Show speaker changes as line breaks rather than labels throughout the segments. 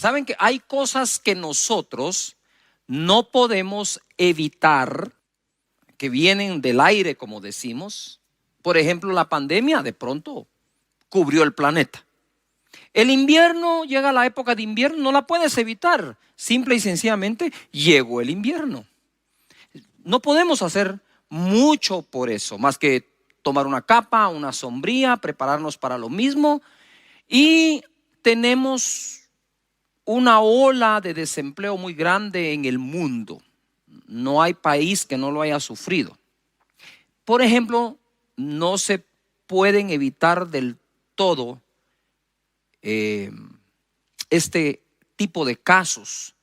Saben que hay cosas que nosotros no podemos evitar, que vienen del aire, como decimos. Por ejemplo, la pandemia de pronto cubrió el planeta. El invierno, llega la época de invierno, no la puedes evitar. Simple y sencillamente llegó el invierno. No podemos hacer mucho por eso, más que tomar una capa, una sombría, prepararnos para lo mismo. Y tenemos una ola de desempleo muy grande en el mundo. No hay país que no lo haya sufrido. Por ejemplo, no se pueden evitar del todo este tipo de casos,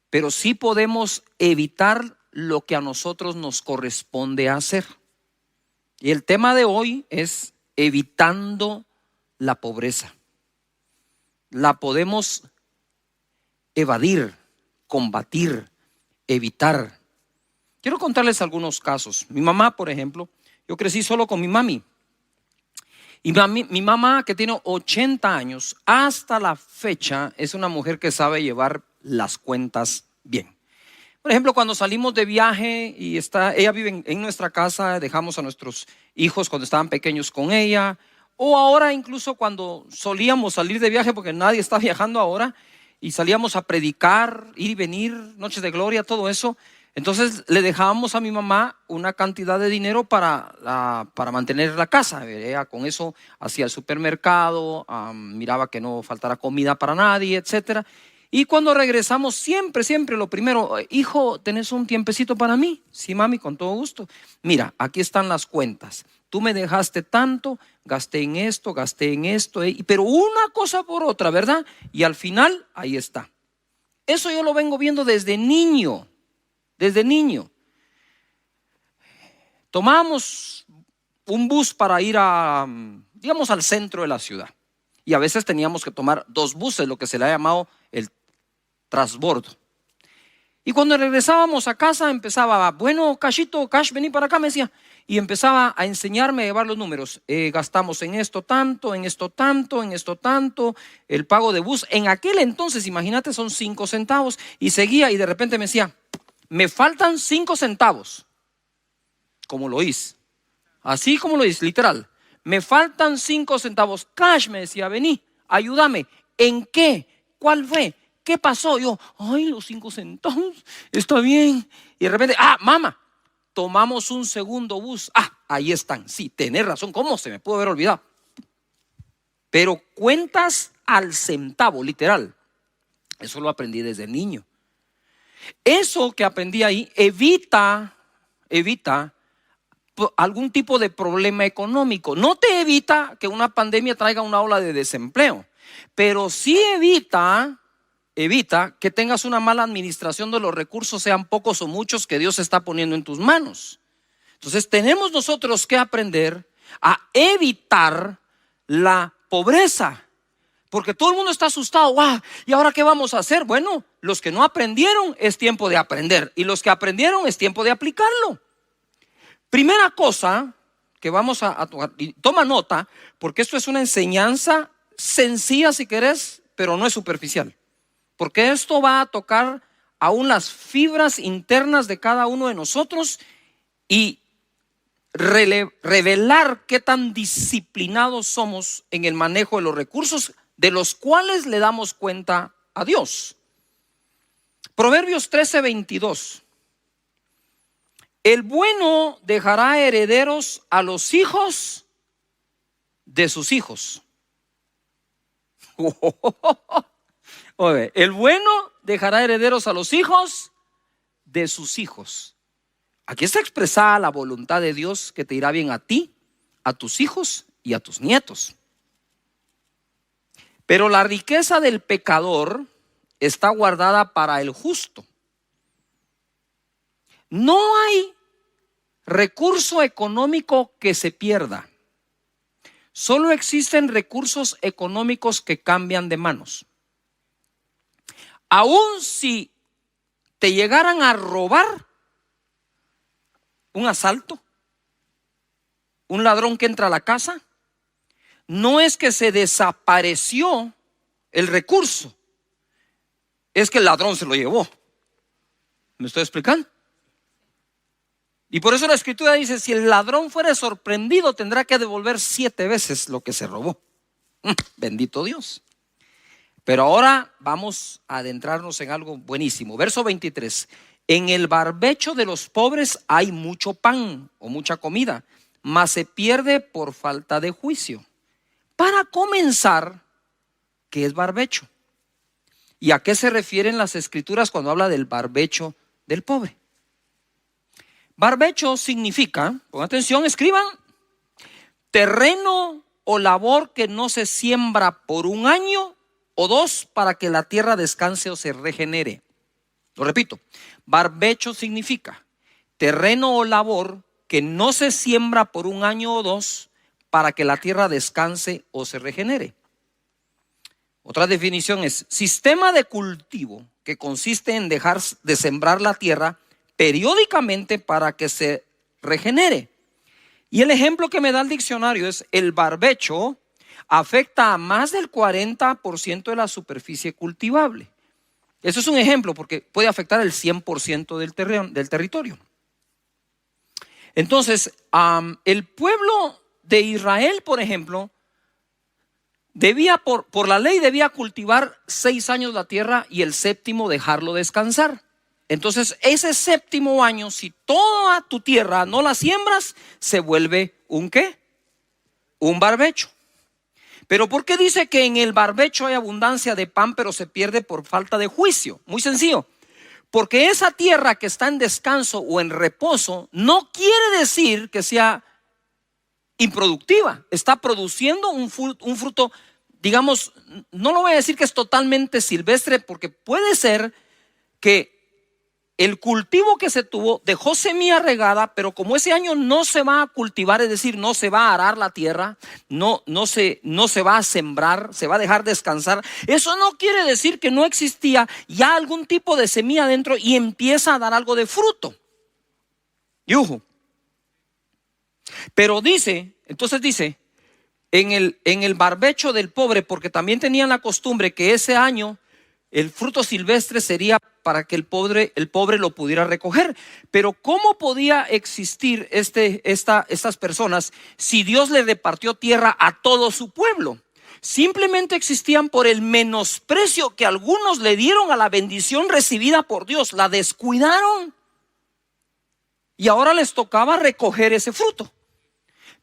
pero sí podemos evitar lo que a nosotros nos corresponde hacer. Y el tema de hoy es evitando la pobreza. La podemos evadir, combatir, evitar. Quiero contarles algunos casos. Mi mamá, por ejemplo, yo crecí solo con mi mami. Y mi mamá, que tiene 80 años, hasta la fecha es una mujer que sabe llevar las cuentas bien. Por ejemplo, cuando salimos de viaje y ella vive en nuestra casa, dejamos a nuestros hijos cuando estaban pequeños con ella, o ahora incluso cuando solíamos salir de viaje, porque nadie está viajando ahora, y salíamos a predicar, ir y venir, noches de gloria, todo eso. Entonces le dejábamos a mi mamá una cantidad de dinero para mantener la casa. Ella con eso hacía el supermercado, miraba que no faltara comida para nadie, etcétera. Y cuando regresamos, siempre lo primero: hijo, ¿tenés un tiempecito para mí? Sí, mami, con todo gusto. Mira, aquí están las cuentas. Tú me dejaste tanto, gasté en esto, pero una cosa por otra, ¿verdad? Y al final, ahí está. Eso yo lo vengo viendo desde niño. Desde niño. Tomamos un bus para ir digamos, al centro de la ciudad. Y a veces teníamos que tomar 2 buses, lo que se le ha llamado el transbordo. Y cuando regresábamos a casa empezaba: bueno, Cashito, Cash, vení para acá, me decía. Y empezaba a enseñarme a llevar los números. Gastamos en esto tanto, en esto tanto, en esto tanto. El pago de bus, en aquel entonces, imagínate, son 5 centavos. Y seguía, y de repente me decía: me faltan 5 centavos. Como lo hice. Así como lo hice, literal. Me faltan 5 centavos. Cash, me decía, vení, ayúdame. ¿En qué? ¿Cuál fue? ¿Qué pasó? Yo, ay, los 5 centavos, está bien. Y de repente, mamá, tomamos un segundo bus. Ahí están. Sí, tenés razón. ¿Cómo se me pudo haber olvidado? Pero cuentas al centavo, literal. Eso lo aprendí desde niño. Eso que aprendí ahí evita algún tipo de problema económico. No te evita que una pandemia traiga una ola de desempleo, pero sí evita que tengas una mala administración de los recursos, sean pocos o muchos, que Dios está poniendo en tus manos. Entonces tenemos nosotros que aprender a evitar la pobreza. Porque todo el mundo está asustado. ¿Y ahora qué vamos a hacer? Bueno, los que no aprendieron, es tiempo de aprender. Y los que aprendieron, es tiempo de aplicarlo. Primera cosa que vamos a tocar, y toma nota, porque esto es una enseñanza sencilla si querés, pero no es superficial. Porque esto va a tocar aún las fibras internas de cada uno de nosotros y revelar qué tan disciplinados somos en el manejo de los recursos de los cuales le damos cuenta a Dios. Proverbios 13:22. El bueno dejará herederos a los hijos de sus hijos. El bueno dejará herederos a los hijos de sus hijos. Aquí está expresada la voluntad de Dios, que te irá bien a ti, a tus hijos y a tus nietos. Pero la riqueza del pecador está guardada para el justo. No hay recurso económico que se pierda. Solo existen recursos económicos que cambian de manos. Aún si te llegaran a robar, un asalto, un ladrón que entra a la casa, no es que se desapareció el recurso, es que el ladrón se lo llevó. ¿Me estoy explicando? Y por eso la escritura dice, si el ladrón fuera sorprendido, tendrá que devolver 7 veces lo que se robó. Bendito Dios. Pero ahora vamos a adentrarnos en algo buenísimo. Verso 23. En el barbecho de los pobres hay mucho pan o mucha comida, mas se pierde por falta de juicio. Para comenzar, ¿qué es barbecho? ¿Y a qué se refieren las escrituras cuando habla del barbecho del pobre? Barbecho significa, pongan atención, escriban, terreno o labor que no se siembra por 1 año o 2 para que la tierra descanse o se regenere. Lo repito, barbecho significa terreno o labor que no se siembra por 1 año o 2 para que la tierra descanse o se regenere. Otra definición es sistema de cultivo que consiste en dejar de sembrar la tierra periódicamente para que se regenere. Y el ejemplo que me da el diccionario es el barbecho afecta a más del 40% de la superficie cultivable. Eso es un ejemplo porque puede afectar el 100% del territorio. Entonces, el pueblo de Israel, por ejemplo, debía por la ley debía cultivar 6 años la tierra y el 7º dejarlo descansar. Entonces ese 7º año, si toda tu tierra no la siembras, se vuelve ¿un qué? Un barbecho. Pero ¿por qué dice que en el barbecho hay abundancia de pan pero se pierde por falta de juicio? Muy sencillo. Porque esa tierra que está en descanso o en reposo no quiere decir que sea improductiva. Está produciendo un fruto, digamos, no lo voy a decir que es totalmente silvestre, porque puede ser que el cultivo que se tuvo dejó semilla regada, pero como ese año no se va a cultivar, es decir, no se va a arar la tierra, no se va a sembrar, se va a dejar descansar. Eso no quiere decir que no existía ya algún tipo de semilla dentro y empieza a dar algo de fruto. Yuhu. Pero entonces dice, en el barbecho del pobre, porque también tenían la costumbre que ese año el fruto silvestre sería para que el pobre lo pudiera recoger. Pero ¿cómo podía existir estas personas si Dios le repartió tierra a todo su pueblo? Simplemente existían por el menosprecio que algunos le dieron a la bendición recibida por Dios. La descuidaron y ahora les tocaba recoger ese fruto.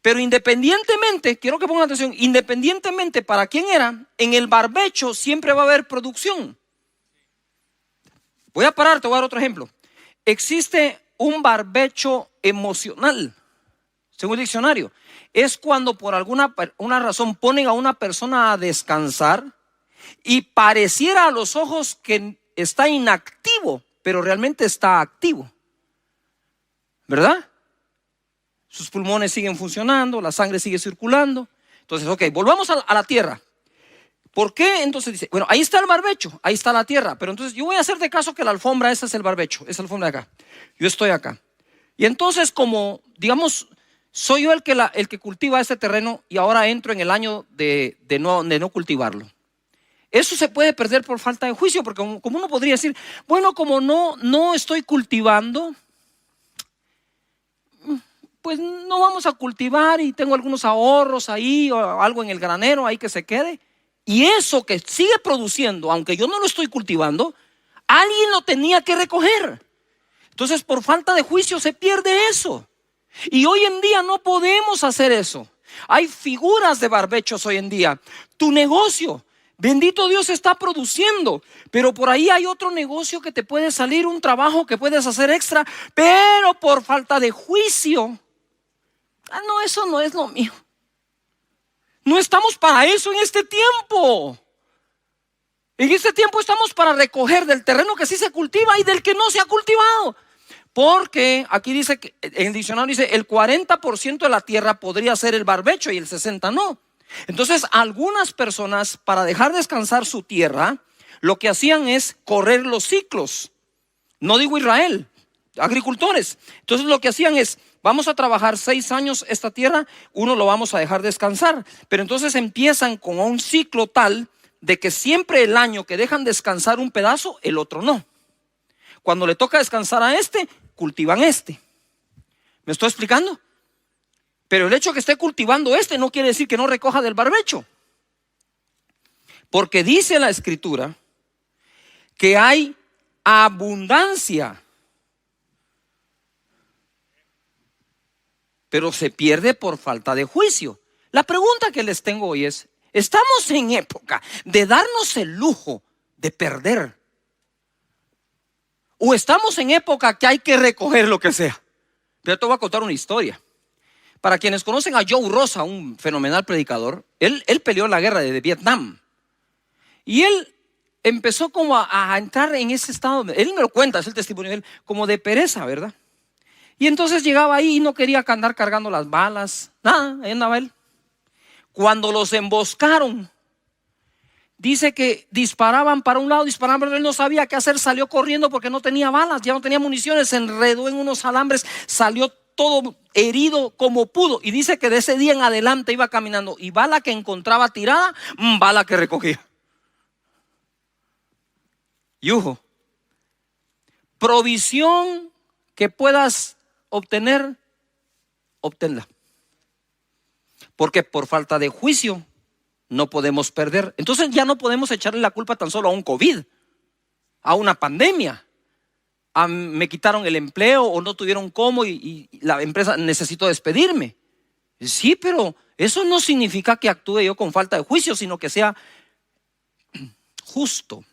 Pero independientemente, quiero que pongan atención, independientemente para quién era, en el barbecho siempre va a haber producción. Voy a parar, te voy a dar otro ejemplo. Existe un barbecho emocional, según el diccionario. Es cuando por alguna razón ponen a una persona a descansar y pareciera a los ojos que está inactivo, pero realmente está activo. ¿Verdad? Sus pulmones siguen funcionando, la sangre sigue circulando. Entonces, ok, volvamos a la tierra. ¿Por qué? Entonces dice, bueno, ahí está el barbecho, ahí está la tierra. Pero entonces yo voy a hacer de caso que la alfombra, esa es el barbecho, esa es la alfombra de acá. Yo estoy acá. Y entonces como, digamos, soy yo el que cultiva este terreno y ahora entro en el año de no cultivarlo. Eso se puede perder por falta de juicio, porque como uno podría decir, bueno, como no estoy cultivando, pues no vamos a cultivar y tengo algunos ahorros ahí o algo en el granero ahí que se quede. Y eso que sigue produciendo, aunque yo no lo estoy cultivando, alguien lo tenía que recoger. Entonces por falta de juicio se pierde eso. Y hoy en día no podemos hacer eso. Hay figuras de barbechos hoy en día. Tu negocio, bendito Dios, está produciendo, pero por ahí hay otro negocio que te puede salir, un trabajo que puedes hacer extra, pero por falta de juicio, no, eso no es lo mío. No estamos para eso en este tiempo. En este tiempo estamos para recoger del terreno que sí se cultiva y del que no se ha cultivado. Porque aquí dice, que en el diccionario dice, el 40% de la tierra podría ser el barbecho y el 60% no. Entonces algunas personas, para dejar descansar su tierra, lo que hacían es correr los ciclos. No digo Israel, agricultores. Entonces lo que hacían es, vamos a trabajar 6 años esta tierra, uno lo vamos a dejar descansar. Pero entonces empiezan con un ciclo tal de que siempre el año que dejan descansar un pedazo, el otro no. Cuando le toca descansar a este, cultivan este. ¿Me estoy explicando? Pero el hecho que esté cultivando este no quiere decir que no recoja del barbecho. Porque dice la Escritura que hay abundancia, pero se pierde por falta de juicio. La pregunta que les tengo hoy es: ¿estamos en época de darnos el lujo de perder? ¿O estamos en época que hay que recoger lo que sea? Pero te voy a contar una historia. Para quienes conocen a Joe Rosa, un fenomenal predicador, él peleó la guerra de Vietnam. Y él empezó como a entrar en ese estado, él me lo cuenta, es el testimonio de él, como de pereza, ¿verdad? Y entonces llegaba ahí y no quería andar cargando las balas, nada, ahí andaba él. Cuando los emboscaron, dice que disparaban para un lado, disparaban para otro, él no sabía qué hacer, salió corriendo porque no tenía balas, ya no tenía municiones, se enredó en unos alambres, salió todo herido como pudo. Y dice que de ese día en adelante iba caminando y bala que encontraba tirada, bala que recogía. Yujo, provisión que puedas obtener, obténla. Porque por falta de juicio no podemos perder. Entonces ya no podemos echarle la culpa tan solo a un COVID, a una pandemia. Me quitaron el empleo o no tuvieron cómo y la empresa necesitó despedirme. Sí, pero eso no significa que actúe yo con falta de juicio, sino que sea justo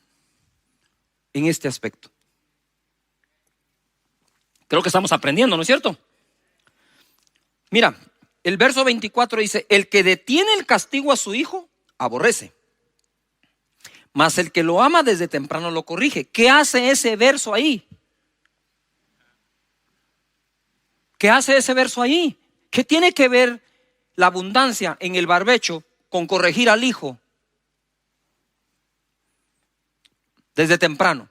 en este aspecto. Creo que estamos aprendiendo, ¿no es cierto? Mira, el verso 24 dice: el que detiene el castigo a su hijo, aborrece, mas el que lo ama desde temprano lo corrige. ¿Qué hace ese verso ahí? ¿Qué hace ese verso ahí? ¿Qué tiene que ver la abundancia en el barbecho con corregir al hijo desde temprano?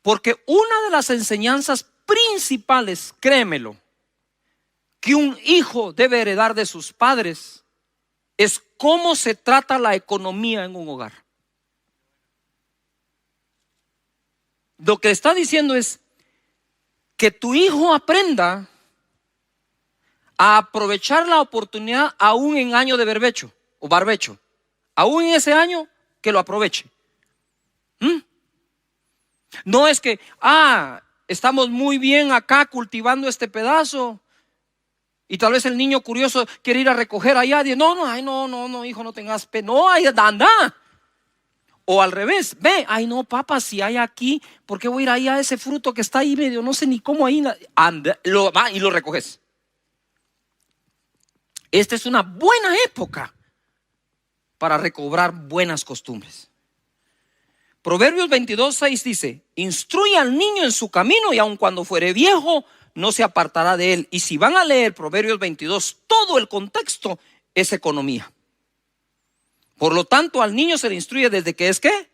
Porque una de las enseñanzas principales, créemelo, que un hijo debe heredar de sus padres es cómo se trata la economía en un hogar. Lo que está diciendo es que tu hijo aprenda a aprovechar la oportunidad aún en año de berbecho o barbecho. Aún en ese año que lo aproveche. No es que, estamos muy bien acá cultivando este pedazo y tal vez el niño curioso quiere ir a recoger allá y dice: no, hijo, no tengas pena. No, ahí anda. O al revés, ve, no, papá, si hay aquí, ¿por qué voy a ir ahí a ese fruto que está ahí medio, no sé ni cómo ahí? Anda, va y lo recoges. Esta es una buena época para recobrar buenas costumbres. Proverbios 22:6 dice: instruye al niño en su camino y aun cuando fuere viejo no se apartará de él. Y si van a leer Proverbios 22, todo el contexto es economía. Por lo tanto, al niño se le instruye desde que es ¿qué?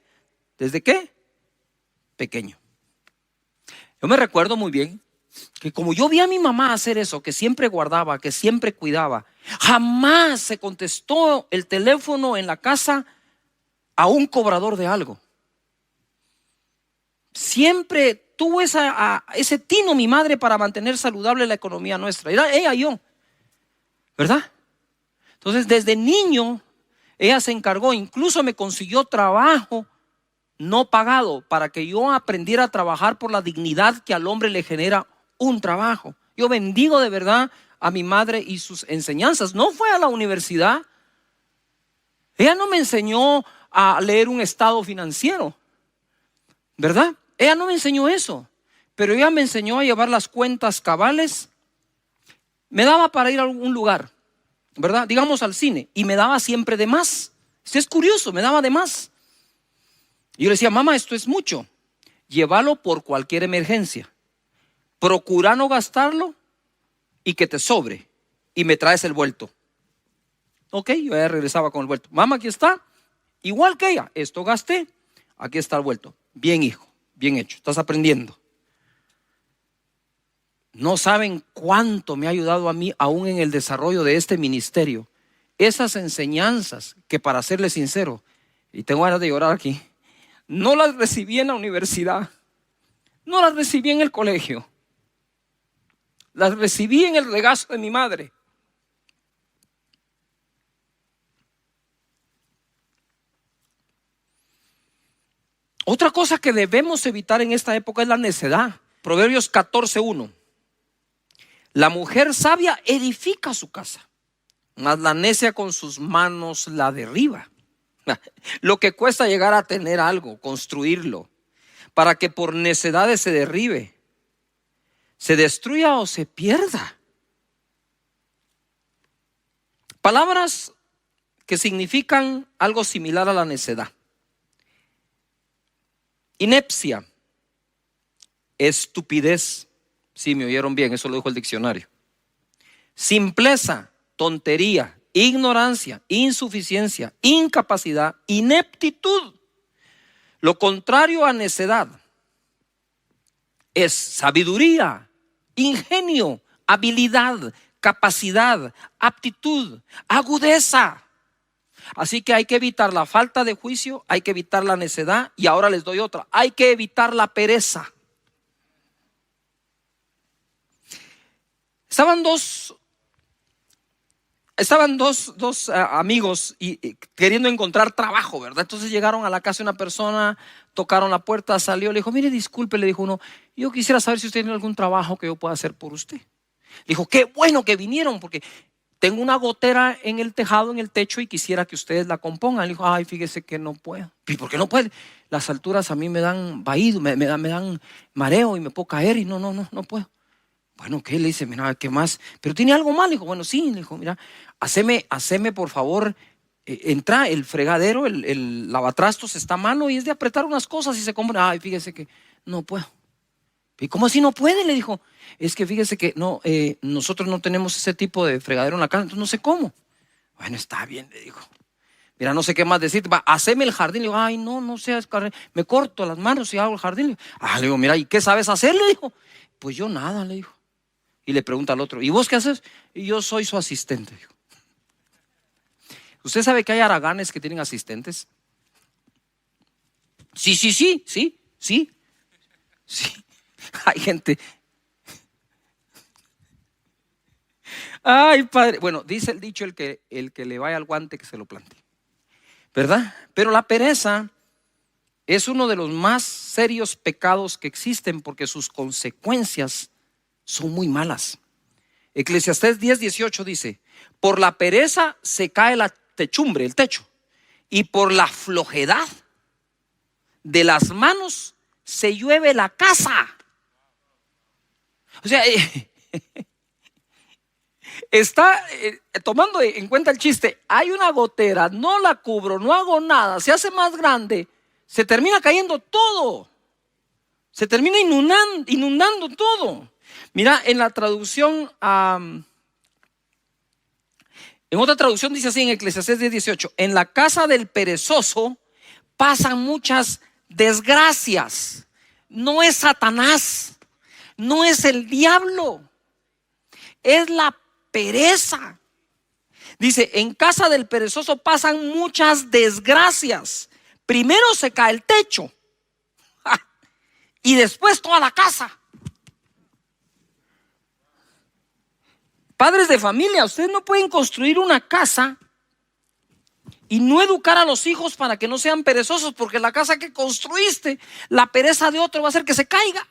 ¿Desde qué? Pequeño. Yo me recuerdo muy bien que como yo vi a mi mamá hacer eso, que siempre guardaba, que siempre cuidaba, jamás se contestó el teléfono en la casa a un cobrador de algo. Siempre tuvo ese tino mi madre para mantener saludable la economía nuestra. Era ella y yo, ¿verdad? Entonces desde niño ella se encargó, incluso me consiguió trabajo no pagado para que yo aprendiera a trabajar por la dignidad que al hombre le genera un trabajo. Yo bendigo de verdad a mi madre y sus enseñanzas. No fue a la universidad. Ella no me enseñó a leer un estado financiero, ¿verdad? Ella no me enseñó eso, pero ella me enseñó a llevar las cuentas cabales. Me daba para ir a algún lugar, ¿verdad? Digamos al cine, y me daba siempre de más. Es curioso, me daba de más. Y yo le decía: mamá, esto es mucho, llévalo por cualquier emergencia, procura no gastarlo y que te sobre, y me traes el vuelto. Ok, yo ya regresaba con el vuelto. Mamá, aquí está, igual que ella, esto gasté, aquí está el vuelto. Bien, hijo, bien hecho, estás aprendiendo. No saben cuánto me ha ayudado a mí aún en el desarrollo de este ministerio, esas enseñanzas que, para serle sincero, y tengo ganas de llorar aquí, no las recibí en la universidad, no las recibí en el colegio, las recibí en el regazo de mi madre. Otra cosa que debemos evitar en esta época es la necedad. Proverbios 14:1. La mujer sabia edifica su casa, mas la necia con sus manos la derriba. Lo que cuesta llegar a tener algo, construirlo, para que por necedades se derribe, se destruya o se pierda. Palabras que significan algo similar a la necedad. Inepcia, estupidez. Sí, me oyeron bien, eso lo dijo el diccionario. Simpleza, tontería, ignorancia, insuficiencia, incapacidad, ineptitud. Lo contrario a necedad es sabiduría, ingenio, habilidad, capacidad, aptitud, agudeza. Así que hay que evitar la falta de juicio, hay que evitar la necedad, y ahora les doy otra: hay que evitar la pereza. Estaban dos amigos y queriendo encontrar trabajo, ¿verdad? Entonces llegaron a la casa de una persona, tocaron la puerta, salió, le dijo: mire, disculpe, le dijo uno, yo quisiera saber si usted tiene algún trabajo que yo pueda hacer por usted. Le dijo: qué bueno que vinieron, porque tengo una gotera en el tejado, en el techo, y quisiera que ustedes la compongan. Le dijo: ay, fíjese que no puedo. ¿Y por qué no puede? Las alturas a mí me dan vaído, me dan mareo y me puedo caer y no puedo. Bueno, ¿qué? Le dice: mira, ¿qué más? ¿Pero tiene algo mal? Le dijo: bueno, sí. Le dijo: mira, haceme por favor, entra el fregadero, el lavatrastos está a mano y es de apretar unas cosas y se compra. Ay, fíjese que no puedo. ¿Y cómo así no puede? Le dijo: es que fíjese que no, nosotros no tenemos ese tipo de fregadero en la casa, entonces no sé cómo. Bueno, está bien, le dijo. Mira, no sé qué más decirte. Haceme el jardín. Le digo: ay, no seas, me corto las manos y hago el jardín. Le digo: mira, ¿y qué sabes hacer? Le dijo: pues yo nada, le dijo. Y le pregunta al otro: ¿y vos qué haces? Y yo soy su asistente, dijo. ¿Usted sabe que hay haraganes que tienen asistentes? Sí. Hay gente. Ay, padre. Bueno, dice el dicho: el que le vaya al guante, que se lo plante, ¿verdad? Pero la pereza es uno de los más serios pecados que existen, porque sus consecuencias son muy malas. Eclesiastés 10:18 dice: por la pereza se cae la techumbre, el techo, y por la flojedad de las manos se llueve la casa. O sea, está tomando en cuenta el chiste. Hay una gotera, no la cubro, no hago nada, se hace más grande, se termina cayendo todo, se termina inundando todo. Mira, en la traducción, en otra traducción dice así, en Eclesiastés 10:18: en la casa del perezoso pasan muchas desgracias. No es Satanás, no es el diablo, es la pereza. Dice: en casa del perezoso pasan muchas desgracias. Primero se cae el techo y después toda la casa. Padres de familia, ustedes no pueden construir una casa y no educar a los hijos para que no sean perezosos, porque la casa que construiste, la pereza de otro va a hacer que se caiga.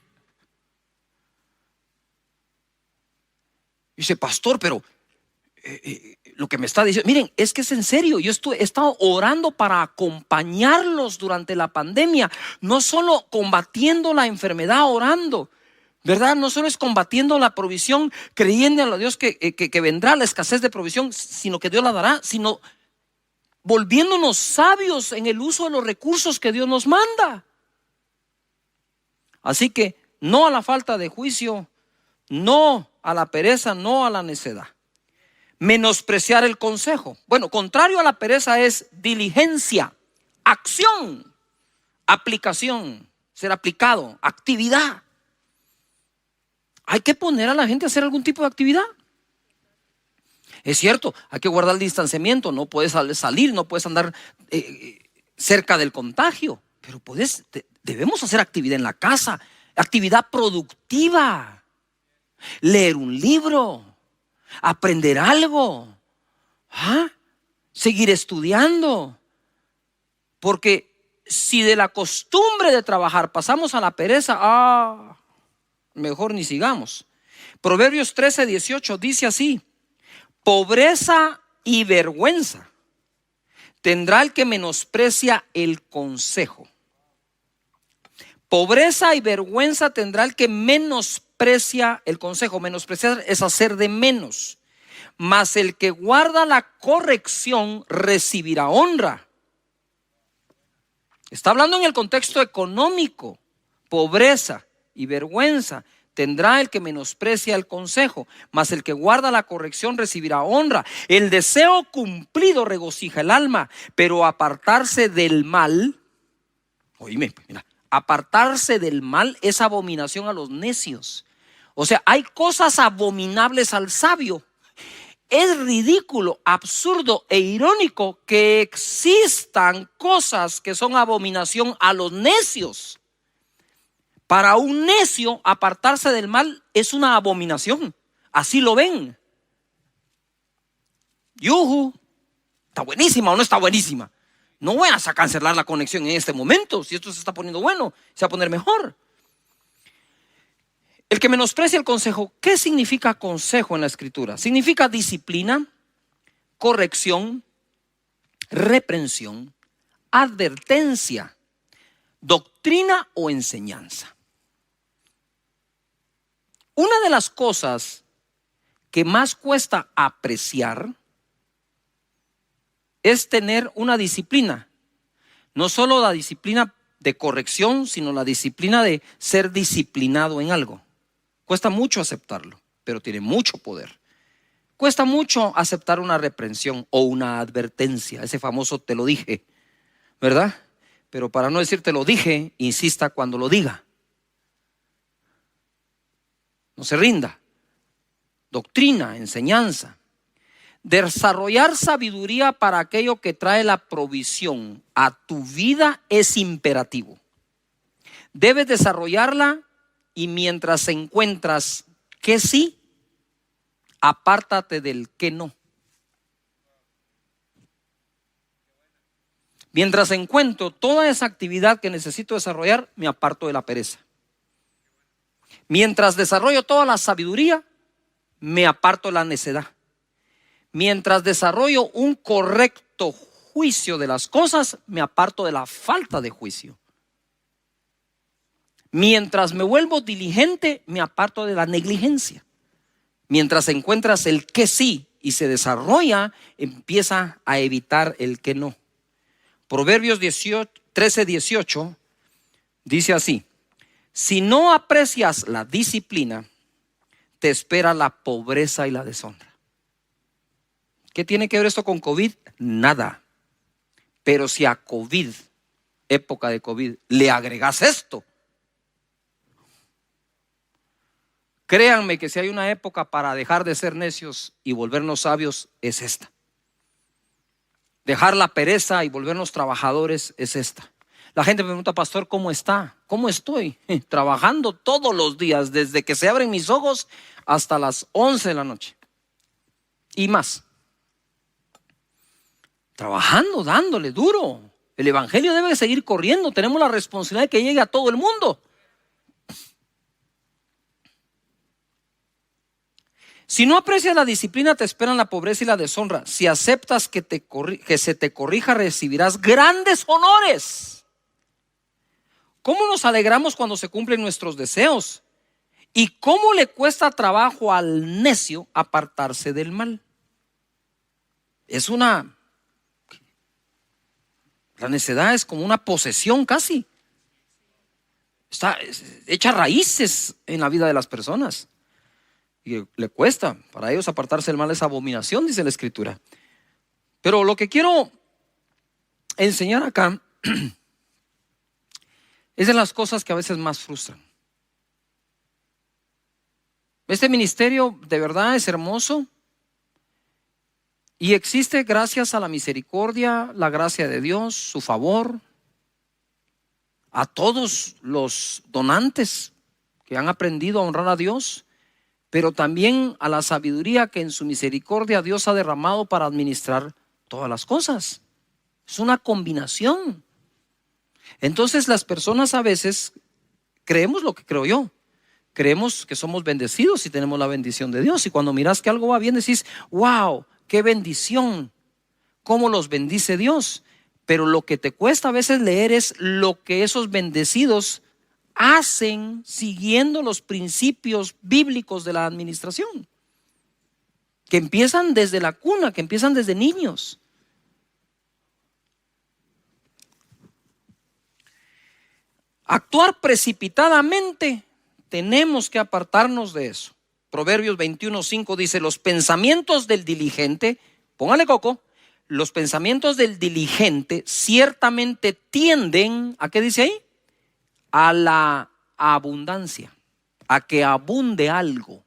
Dice: pastor, pero lo que me está diciendo, miren, es que es en serio. Yo he estado orando para acompañarlos durante la pandemia, no solo combatiendo la enfermedad, orando, ¿verdad? No solo es combatiendo la provisión, creyendo a Dios que vendrá la escasez de provisión, sino que Dios la dará, sino volviéndonos sabios en el uso de los recursos que Dios nos manda. Así que no a la falta de juicio, no a la pereza, no a la necedad. Menospreciar el consejo. Bueno, contrario a la pereza es diligencia, acción, aplicación, ser aplicado, actividad. Hay que poner a la gente a hacer algún tipo de actividad. Es cierto, hay que guardar el distanciamiento, no puedes salir, no puedes andar cerca del contagio, pero debemos hacer actividad en la casa, actividad productiva, leer un libro, aprender algo, seguir estudiando, porque si de la costumbre de trabajar pasamos a la pereza, mejor ni sigamos. Proverbios 13:18 dice así: pobreza y vergüenza tendrá el que menosprecia el consejo. Pobreza y vergüenza tendrá el que menosprecia el consejo. Menospreciar es hacer de menos. Mas el que guarda la corrección recibirá honra. Está hablando en el contexto económico. Pobreza y vergüenza tendrá el que menosprecia el consejo, mas el que guarda la corrección recibirá honra. El deseo cumplido regocija el alma, pero apartarse del mal, oíme, mira, apartarse del mal es abominación a los necios. O sea, hay cosas abominables al sabio. Es ridículo, absurdo e irónico que existan cosas que son abominación a los necios. Para un necio, apartarse del mal es una abominación. Así lo ven. Yuhu, ¿está buenísima o no está buenísima? No voy a cancelar la conexión en este momento. Si esto se está poniendo bueno, se va a poner mejor. El que menosprecia el consejo. ¿Qué significa consejo en la escritura? Significa disciplina, corrección, reprensión, advertencia, doctrina o enseñanza. Una de las cosas que más cuesta apreciar es tener una disciplina. No solo la disciplina de corrección, sino la disciplina de ser disciplinado en algo. Cuesta mucho aceptarlo, pero tiene mucho poder. Cuesta mucho aceptar una reprensión o una advertencia, ese famoso te lo dije, ¿verdad? Pero para no decir te lo dije, insista cuando lo diga. No se rinda. Doctrina, enseñanza. Desarrollar sabiduría para aquello que trae la provisión a tu vida es imperativo. Debes desarrollarla y mientras encuentras que sí, apártate del que no. Mientras encuentro toda esa actividad que necesito desarrollar, me aparto de la pereza. Mientras desarrollo toda la sabiduría, me aparto de la necedad. Mientras desarrollo un correcto juicio de las cosas, me aparto de la falta de juicio. Mientras me vuelvo diligente, me aparto de la negligencia. Mientras encuentras el que sí y se desarrolla, empieza a evitar el que no. Proverbios 13:18 dice así: si no aprecias la disciplina, te espera la pobreza y la deshonra. ¿Qué tiene que ver esto con COVID? Nada. Pero si a COVID, época de COVID, le agregas esto, créanme que si hay una época para dejar de ser necios y volvernos sabios, es esta. Dejar la pereza y volvernos trabajadores es esta. La gente me pregunta: pastor, ¿cómo está? ¿Cómo estoy? Trabajando todos los días, desde que se abren mis ojos hasta las 11 de la noche y más. Trabajando, dándole duro. El evangelio debe seguir corriendo. Tenemos la responsabilidad de que llegue a todo el mundo. Si no aprecias la disciplina, te esperan la pobreza y la deshonra. Si aceptas que se te corrija, recibirás grandes honores. ¿Cómo nos alegramos cuando se cumplen nuestros deseos? ¿Y cómo le cuesta trabajo al necio apartarse del mal? La necedad es como una posesión casi. Está hecha raíces en la vida de las personas. Y le cuesta, para ellos apartarse del mal es abominación, dice la escritura. Pero lo que quiero enseñar acá es de las cosas que a veces más frustran. Este ministerio de verdad es hermoso, Y existe, gracias a la misericordia, la gracia de Dios, su favor, a todos los donantes que han aprendido a honrar a Dios, pero también a la sabiduría que en su misericordia Dios ha derramado para administrar todas las cosas. Es una combinación. Entonces las personas a veces creemos lo que creo yo. Creemos que somos bendecidos y tenemos la bendición de Dios. Y cuando miras que algo va bien, decís, wow, qué bendición, cómo los bendice Dios. Pero lo que te cuesta a veces leer es lo que esos bendecidos hacen siguiendo los principios bíblicos de la administración, que empiezan desde la cuna, que empiezan desde niños. Actuar precipitadamente, tenemos que apartarnos de eso. Proverbios 21:5 dice: los pensamientos del diligente, póngale coco, los pensamientos del diligente ciertamente tienden, ¿a qué dice ahí? A la abundancia, a que abunde algo.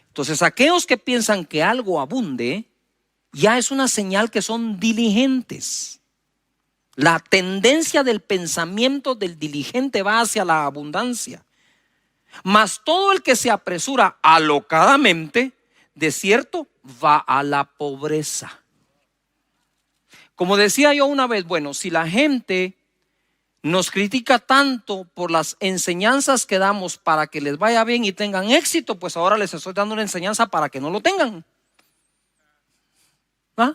Entonces aquellos que piensan que algo abunde, ya es una señal que son diligentes. La tendencia del pensamiento del diligente va hacia la abundancia. Mas todo el que se apresura alocadamente, de cierto, va a la pobreza. Como decía yo una vez, bueno, si la gente nos critica tanto por las enseñanzas que damos para que les vaya bien y tengan éxito, pues ahora les estoy dando una enseñanza para que no lo tengan. ¿Ah?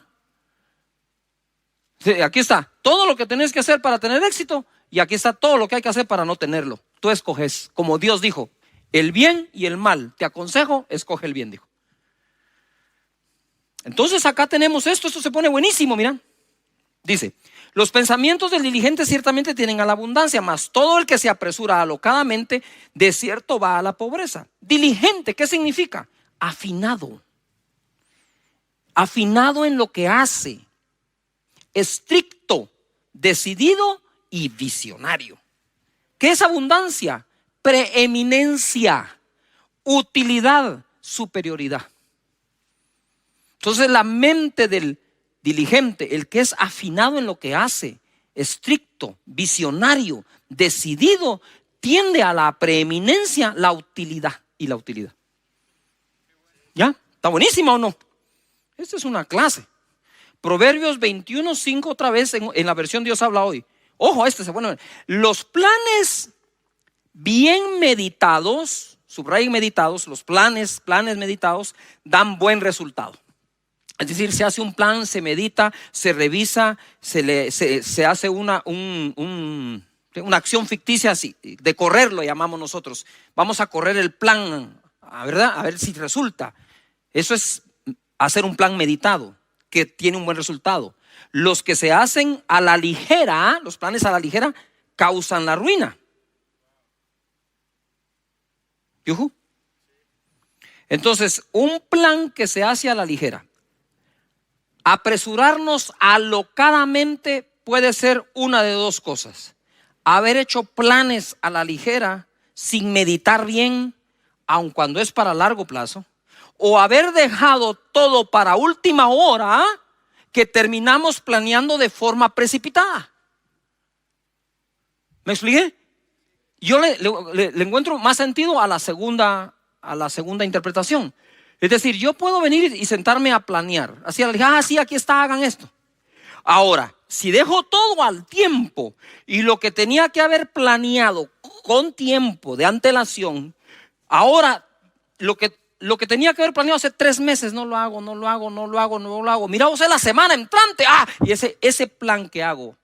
Sí, aquí está todo lo que tenés que hacer para tener éxito, y aquí está todo lo que hay que hacer para no tenerlo. Tú escoges, como Dios dijo, el bien y el mal. Te aconsejo, escoge el bien, dijo. Entonces acá tenemos esto se pone buenísimo, mira. Dice: los pensamientos del diligente ciertamente tienen a la abundancia, mas todo el que se apresura alocadamente, de cierto va a la pobreza. Diligente, ¿qué significa? Afinado. Afinado en lo que hace. Estricto, decidido y visionario. ¿Qué es abundancia? Preeminencia, utilidad, superioridad. Entonces la mente del diligente, el que es afinado en lo que hace, estricto, visionario, decidido, tiende a la preeminencia, la utilidad y la utilidad. ¿Ya? ¿Está buenísima o no? Esta es una clase. Proverbios 21:5 otra vez en la versión Dios habla hoy. Ojo, se pone. Los planes bien meditados, subrayen meditados, los planes meditados dan buen resultado. Es decir, se hace un plan, se medita, se revisa, se hace una acción ficticia así, de correr lo llamamos nosotros. Vamos a correr el plan, ¿verdad? A ver si resulta. Eso es hacer un plan meditado que tiene un buen resultado. Los que se hacen a la ligera, los planes a la ligera, causan la ruina. ¿Yujú? Entonces, un plan que se hace a la ligera, apresurarnos alocadamente, puede ser una de dos cosas: haber hecho planes a la ligera sin meditar bien, aun cuando es para largo plazo, o haber dejado todo para última hora, que terminamos planeando de forma precipitada. ¿Me expliqué? Yo le encuentro más sentido a la segunda interpretación. Es decir, yo puedo venir y sentarme a planear. Así, sí, aquí está, hagan esto. Ahora, si dejo todo al tiempo y lo que tenía que haber planeado con tiempo de antelación, ahora lo que tenía que haber planeado hace 3 meses, no lo hago. Mira, vos es la semana entrante. Y ese plan que hago.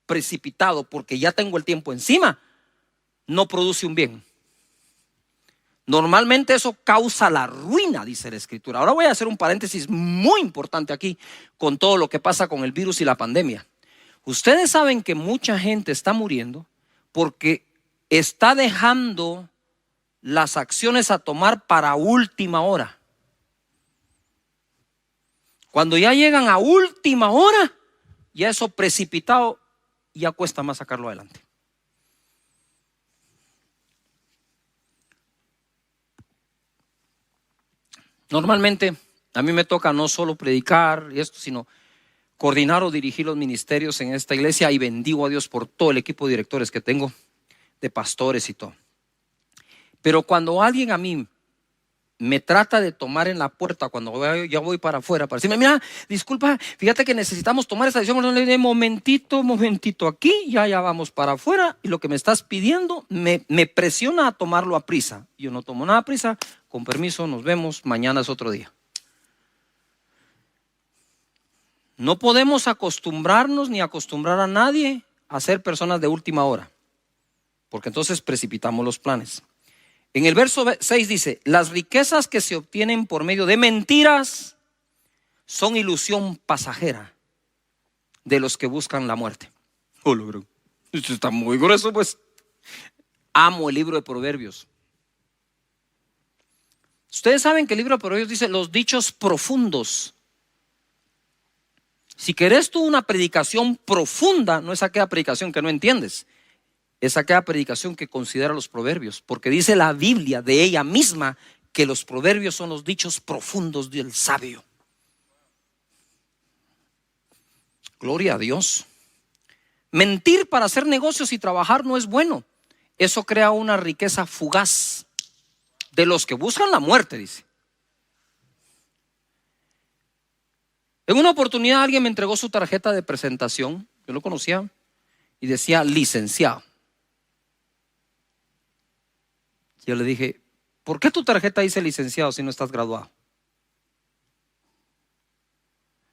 precipitado porque ya tengo el tiempo encima, no produce un bien. Normalmente eso causa la ruina, dice la Escritura. Ahora voy a hacer un paréntesis muy importante aquí con todo lo que pasa con el virus y la pandemia. Ustedes saben que mucha gente está muriendo porque está dejando las acciones a tomar para última hora. Cuando ya llegan a última hora, ya eso precipitado, ya cuesta más sacarlo adelante. Normalmente a mí me toca no solo predicar y esto, sino coordinar o dirigir los ministerios en esta iglesia, y bendigo a Dios por todo el equipo de directores que tengo, de pastores y todo. Pero cuando alguien a mí me trata de tomar en la puerta cuando ya voy para afuera para decirme, mira, disculpa, fíjate que necesitamos tomar esta decisión, momentito aquí, ya vamos para afuera, y lo que me estás pidiendo me presiona a tomarlo a prisa. Yo no tomo nada a prisa, con permiso, nos vemos, mañana es otro día. No podemos acostumbrarnos ni acostumbrar a nadie a ser personas de última hora, porque entonces precipitamos los planes. En el verso 6 dice, las riquezas que se obtienen por medio de mentiras son ilusión pasajera de los que buscan la muerte. Esto está muy grueso, pues. Amo el libro de Proverbios. Ustedes saben que el libro de Proverbios dice los dichos profundos. Si querés tú una predicación profunda, no es aquella predicación que no entiendes, es aquella predicación que considera los proverbios, porque dice la Biblia de ella misma que los proverbios son los dichos profundos del sabio. Gloria a Dios. Mentir para hacer negocios y trabajar no es bueno. Eso crea una riqueza fugaz de los que buscan la muerte, dice. En una oportunidad alguien me entregó su tarjeta de presentación, yo lo conocía, y decía licenciado. Yo le dije, ¿por qué tu tarjeta dice licenciado si no estás graduado?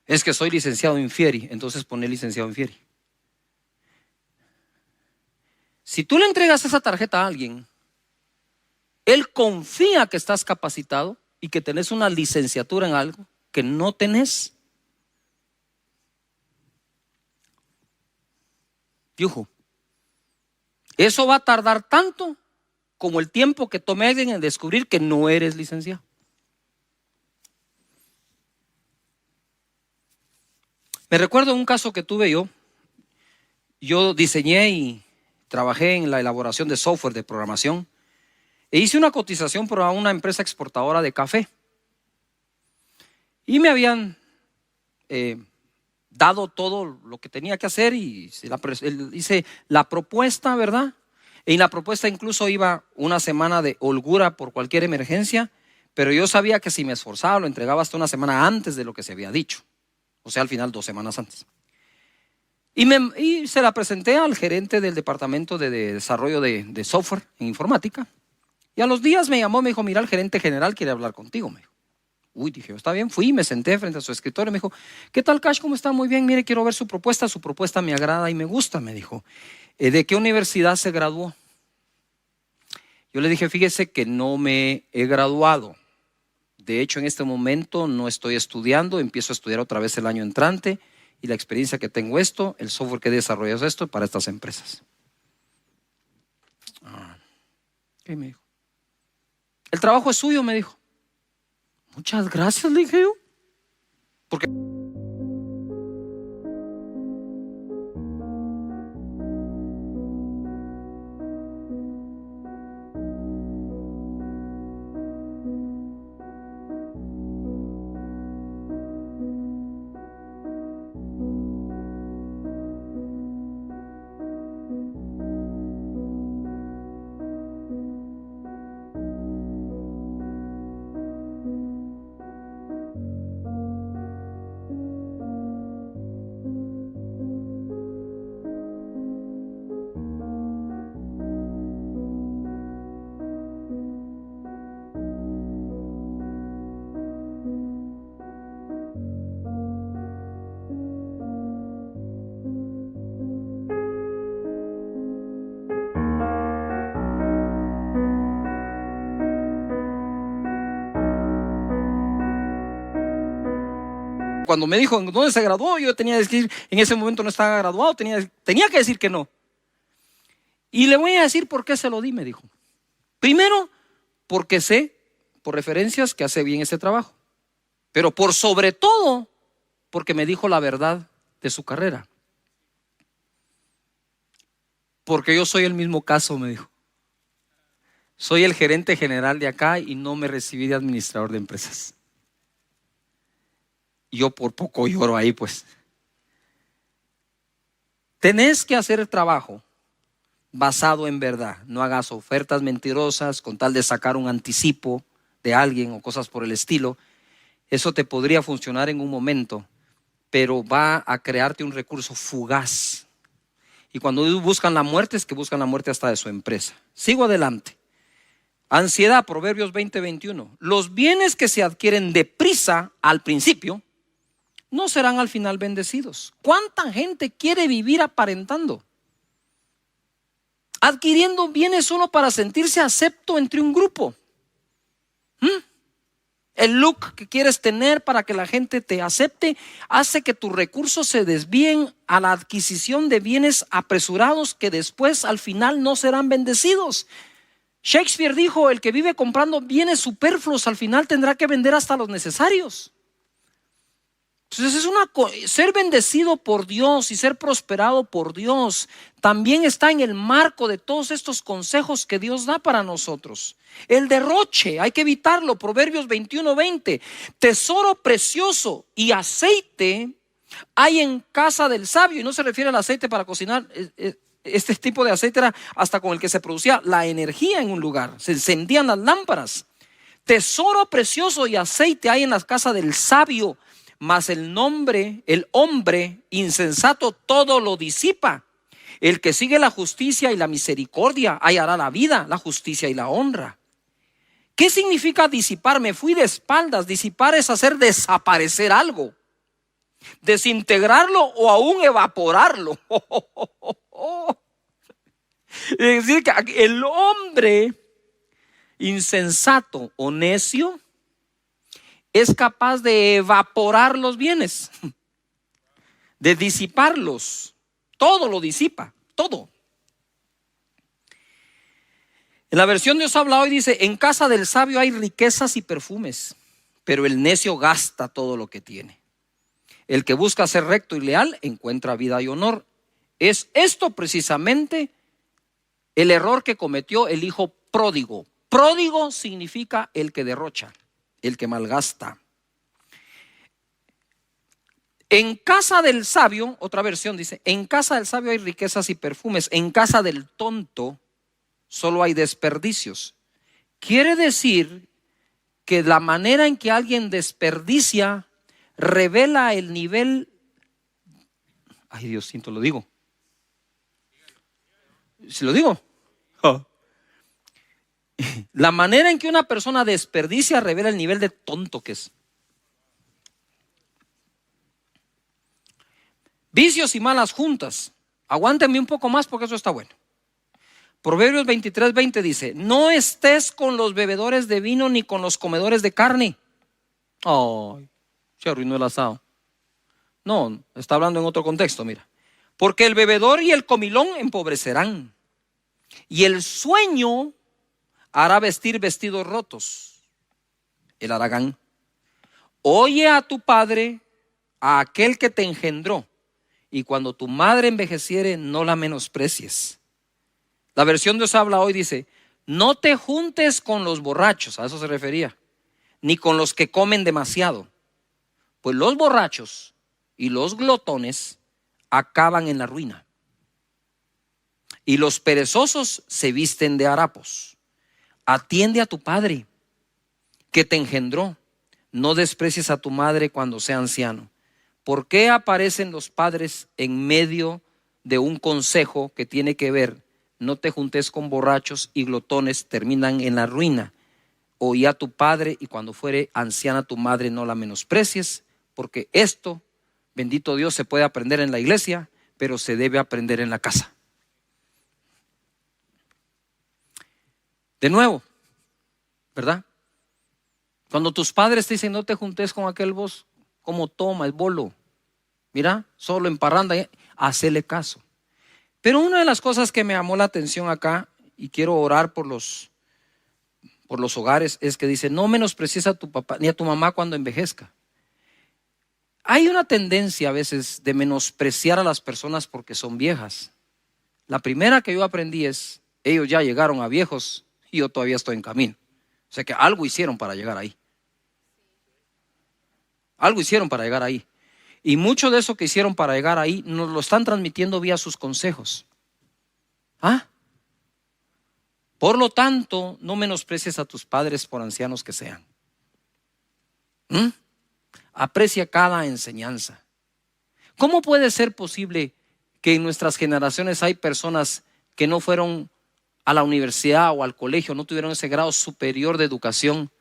Es que soy licenciado Infieri, entonces pone licenciado Infieri. Si tú le entregas esa tarjeta a alguien, él confía que estás capacitado y que tenés una licenciatura en algo que no tenés. Yujo, eso va a tardar tanto como el tiempo que tome alguien en descubrir que no eres licenciado. Me recuerdo un caso que tuve yo. Yo diseñé y trabajé en la elaboración de software de programación e hice una cotización para una empresa exportadora de café. Y me habían dado todo lo que tenía que hacer y hice la propuesta, ¿verdad? En la propuesta incluso iba una semana de holgura por cualquier emergencia, pero yo sabía que si me esforzaba lo entregaba hasta una semana antes de lo que se había dicho, o sea, al final 2 semanas antes. Y se la presenté al gerente del departamento de desarrollo de software en informática, y a los días me llamó, me dijo, mira, el gerente general quiere hablar contigo, me dijo. Uy, dije, está bien, fui, me senté frente a su escritorio, me dijo, ¿qué tal, Cash? ¿Cómo está? Muy bien, mire, quiero ver su propuesta me agrada y me gusta, me dijo. ¿De qué universidad se graduó? Yo le dije, fíjese que no me he graduado. De hecho, en este momento no estoy estudiando, empiezo a estudiar otra vez el año entrante, y la experiencia que tengo el software que he desarrollado es esto para estas empresas. ¿Qué me dijo? El trabajo es suyo, me dijo. Muchas gracias, le dije yo. Porque Cuando me dijo dónde se graduó, yo tenía que decir, en ese momento no estaba graduado, tenía que decir que no. Y le voy a decir por qué se lo di, me dijo. Primero, porque sé, por referencias, que hace bien ese trabajo. Pero por sobre todo, porque me dijo la verdad de su carrera. Porque yo soy el mismo caso, me dijo. Soy el gerente general de acá y no me recibí de administrador de empresas. Y yo por poco lloro ahí, pues. Tenés que hacer el trabajo basado en verdad. No hagas ofertas mentirosas con tal de sacar un anticipo de alguien o cosas por el estilo. Eso te podría funcionar en un momento, pero va a crearte un recurso fugaz. Y cuando buscan la muerte, es que buscan la muerte hasta de su empresa. Sigo adelante. Ansiedad, Proverbios 20:21. Los bienes que se adquieren deprisa al principio no serán al final bendecidos. ¿Cuánta gente quiere vivir aparentando? Adquiriendo bienes solo para sentirse acepto entre un grupo. El look que quieres tener para que la gente te acepte hace que tus recursos se desvíen a la adquisición de bienes apresurados que después al final no serán bendecidos. Shakespeare dijo: el que vive comprando bienes superfluos al final tendrá que vender hasta los necesarios. Entonces ser bendecido por Dios y ser prosperado por Dios también está en el marco de todos estos consejos que Dios da para nosotros. El derroche, hay que evitarlo. Proverbios 21:20. Tesoro precioso y aceite hay en casa del sabio. Y no se refiere al aceite para cocinar. Este tipo de aceite era hasta con el que se producía la energía en un lugar. Se encendían las lámparas. Tesoro precioso y aceite hay en la casa del sabio. Mas el hombre insensato todo lo disipa. El que sigue la justicia y la misericordia hallará la vida, la justicia y la honra. ¿Qué significa disipar? Me fui de espaldas. Disipar es hacer desaparecer algo, desintegrarlo o aún evaporarlo. Es decir, que el hombre insensato o necio es capaz de evaporar los bienes, de disiparlos. Todo lo disipa, todo. En la versión Dios habla hoy dice: en casa del sabio hay riquezas y perfumes, pero el necio gasta todo lo que tiene. El que busca ser recto y leal encuentra vida y honor. Es esto precisamente el error que cometió el hijo pródigo. Pródigo significa el que derrocha, el que malgasta. En casa del sabio, otra versión dice: en casa del sabio hay riquezas y perfumes, en casa del tonto solo hay desperdicios. Quiere decir que la manera en que alguien desperdicia revela el nivel. Ay, Diosito, lo digo. ¿Se lo digo? La manera en que una persona desperdicia revela el nivel de tonto que es. Vicios y malas juntas. Aguántenme un poco más porque eso está bueno. Proverbios 23:20 dice: no estés con los bebedores de vino ni con los comedores de carne. Ay, se arruinó el asado. No, está hablando en otro contexto, mira. Porque el bebedor y el comilón empobrecerán, y el sueño hará vestir vestidos rotos. El haragán. Oye a tu padre, a aquel que te engendró, y cuando tu madre envejeciere, no la menosprecies. La versión Dios habla hoy dice: no te juntes con los borrachos, a eso se refería, ni con los que comen demasiado, pues los borrachos y los glotones acaban en la ruina, y los perezosos se visten de harapos. Atiende a tu padre que te engendró, no desprecies a tu madre cuando sea anciano. ¿Por qué aparecen los padres en medio de un consejo que tiene que ver: no te juntes con borrachos y glotones, terminan en la ruina? Oí a tu padre, y cuando fuere anciana tu madre, no la menosprecies, porque esto, bendito Dios, se puede aprender en la iglesia, pero se debe aprender en la casa. De nuevo, ¿verdad? Cuando tus padres te dicen: no te juntes con aquel vos, cómo toma el bolo. Mira, solo en parranda, hacele caso. Pero una de las cosas que me llamó la atención acá, y quiero orar por los hogares, es que dice: no menosprecies a tu papá ni a tu mamá cuando envejezca. Hay una tendencia a veces de menospreciar a las personas porque son viejas. La primera que yo aprendí es: ellos ya llegaron a viejos y yo todavía estoy en camino. O sea que algo hicieron para llegar ahí. Algo hicieron para llegar ahí. Y mucho de eso que hicieron para llegar ahí nos lo están transmitiendo vía sus consejos. Por lo tanto, no menosprecies a tus padres por ancianos que sean. Aprecia cada enseñanza. ¿Cómo puede ser posible que en nuestras generaciones hay personas que no fueron a la universidad o al colegio, no tuvieron ese grado superior de educación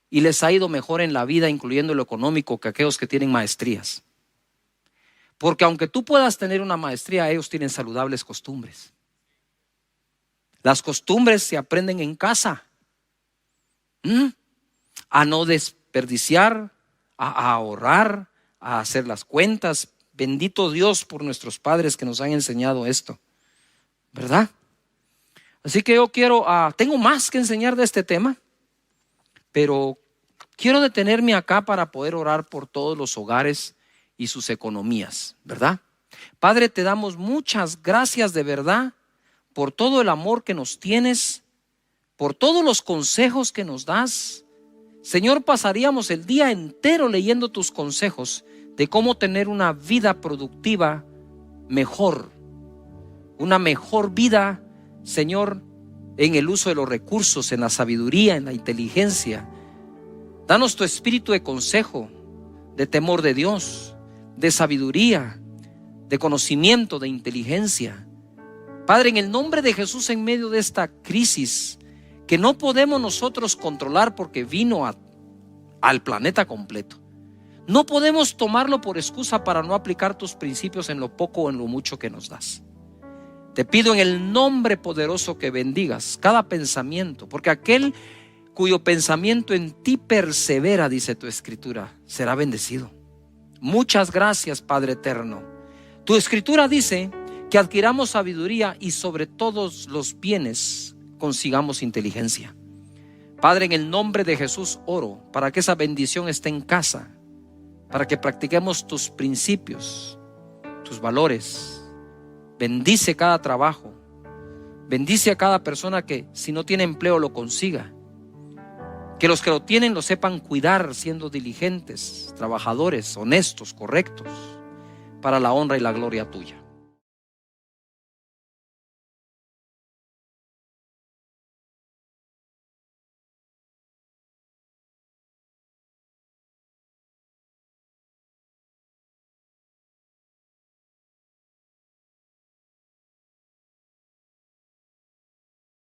y les ha ido mejor en la vida, incluyendo lo económico, que aquellos que tienen maestrías? Porque aunque tú puedas tener una maestría, ellos tienen saludables costumbres. Las costumbres se aprenden en casa. A no desperdiciar, a ahorrar, a hacer las cuentas. Bendito Dios por nuestros padres que nos han enseñado esto, ¿verdad? Así que yo tengo más que enseñar de este tema, pero quiero detenerme acá para poder orar por todos los hogares y sus economías, ¿verdad? Padre, te damos muchas gracias de verdad por todo el amor que nos tienes, por todos los consejos que nos das. Señor, pasaríamos el día entero leyendo tus consejos de cómo tener una vida productiva mejor, una mejor vida, Señor, en el uso de los recursos, en la sabiduría, en la inteligencia. Danos tu espíritu de consejo, de temor de Dios, de sabiduría, de conocimiento, de inteligencia. Padre, en el nombre de Jesús, en medio de esta crisis que no podemos nosotros controlar porque vino al planeta completo, no podemos tomarlo por excusa para no aplicar tus principios en lo poco o en lo mucho que nos das. Te pido en el nombre poderoso que bendigas cada pensamiento, porque aquel cuyo pensamiento en ti persevera, dice tu escritura, será bendecido. Muchas gracias, Padre eterno. Tu escritura dice que adquiramos sabiduría y sobre todos los bienes consigamos inteligencia. Padre, en el nombre de Jesús oro para que esa bendición esté en casa, para que practiquemos tus principios, tus valores. Bendice cada trabajo, bendice a cada persona que si no tiene empleo lo consiga, que los que lo tienen lo sepan cuidar, siendo diligentes, trabajadores, honestos, correctos, para la honra y la gloria tuya.